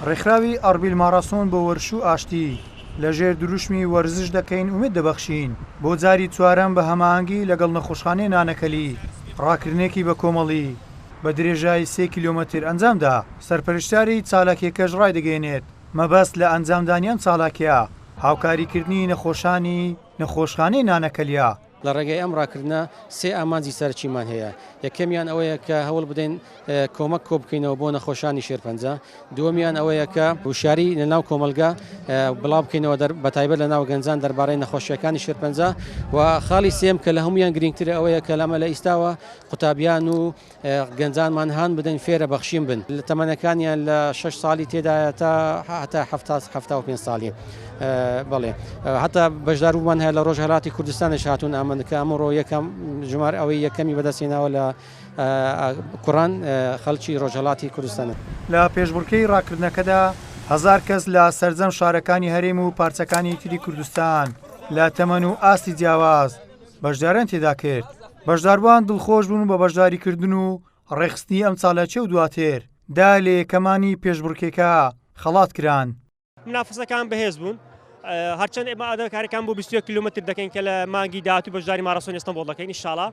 ڕێکخراوی ئەربیل ماراسۆن بە وەرش و ئاشتی لەژێر دروشمی وەرزش دەکەین ومێد دەبەخشین بۆ جاری چوارەم بە هەماهەنگی لەگەڵ نەخۆشخانەی نانەکەلی ڕاکردنێکی بە کۆمەڵی بە درێژایی 3 کیلۆمەتر ئەنجامدا. سەرپەرشتیاری چالاکیەکەش ڕایدەگەێنێت مەبەست لە ئەنجامدانیان چالاکیە هاوکاریکردنی نەخۆشخانەی نانەکەلیە. لە ڕێگەی ئەم ڕاکردنە سێ ئامانجی سەرچیمان هەیە. یەکەمیان ئەوەیە کە هەوڵ بدەین کۆمەک کۆ بکەینەوە بۆ نەخۆشانی شێرپەنجە. دووەمیان ئەوەیە کە وشاری لە ناو کۆمەلگا بڵاو بکەینەوە بەتایبەت لە ناو گەنجان دەربارەی نەخۆشیەکانی شێرپەنجە. و خاڵی سێم کە لە هەمویان گرنگترە ئەوەیە کە لەمە لە ئیستاوە قوتابیان و گەنجانمان هەان بدەین فێرە بەخشین بن لە تەمەنەکانیان لە 6 ساڵی تێدایە تا 75 ساڵی. بەڵێ حتا بەشداربوومان هەیە لە ڕۆژهەڵاتی کوردستانش هاتوون ئامادەکە ئەمڕۆ یەکەم ژمار ئەوەی یەکەمی بەدەستێناوە لە کوڕان خەڵکی ڕۆژهەڵاتی کوردستانە. لە پێشبڕکەی ڕاکردنەکەدا 1000 کەس لە سەرجەم شارەکانی هەرێم و پارچەکانی تری کوردستان لە تەمەن و ئاستی جیاواز بەشداریان تێدا کرد. بەشداربووان دڵخۆش بوون بە بەشداریکردن و ڕێخستنی ئەم چالاکیە و دواتر دا لە یەکەمانی پێشبڕکێکە خەڵات کران. منافسەکان بەهێز بوون. هەرچەند ئێمە ئادەکاریەکان بۆ 21 کیلومتر دەکەین کە لە مانگی داهاتوو بەشداری ماراسۆن ئێستەمبۆڵ دەکەین ئینشاڵڵا.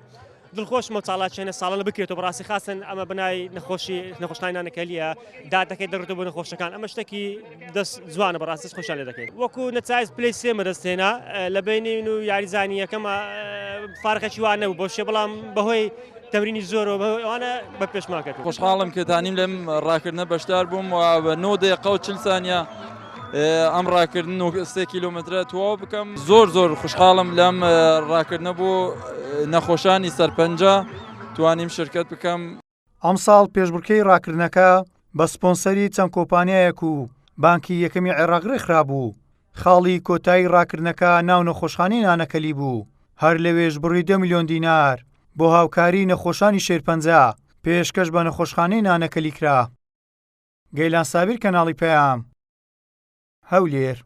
دڵخۆشمە چالاکیانە ساڵانە بکرێتەوە بەڕاستی خاستن ئەمە بنای نەخۆشخانەی نانەکەلیە دادەکەی دەڕێتەوە بۆ نەخۆشەکان ئەمە شتێکی دەست جوانە بەڕاستی خۆشیان لێ دەکەین. وەکو نەچایز پلەی سێمە دەستێنا لە بینین و یاریزانی یەکەمە فارقێکی وان نەبوو بۆ شێ بەڵام بەهۆی تەمرینی زۆرەوە ئەوانە بە پێشمان کرد. خۆشحاڵم کە دانیم لەم ڕاکردنە بەشدار بووم و بە 9 دقیقە و 40 ثانیە ئەم ڕاکردن و 3 کیلۆمترە تەواو بکەم. زۆر خوشحاڵم لەم ڕاکردنە بۆ نەخۆشانی سەرپەنجە توانیم شرکت بکەم. ئەم ساڵ پێشبڕکەی ڕاکردنەکە بە سپۆنسەری چەند کۆمپانیایەک و بانکی یەکەمی عێراق ڕێکخرا بوو. خاڵی کۆتایی ڕاکردنەکە ناو نەخۆشخانەی نانەکەلی بوو. هەر لەوێش بڕی 10 میلیۆن دینار بۆ هاوکاری نەخۆشانی شێرپەنجە پێشکەش بە نەخۆشخانەی نانەکەلی کرا. گەیلان سابیر، کەناڵی پەیام، هەولێر.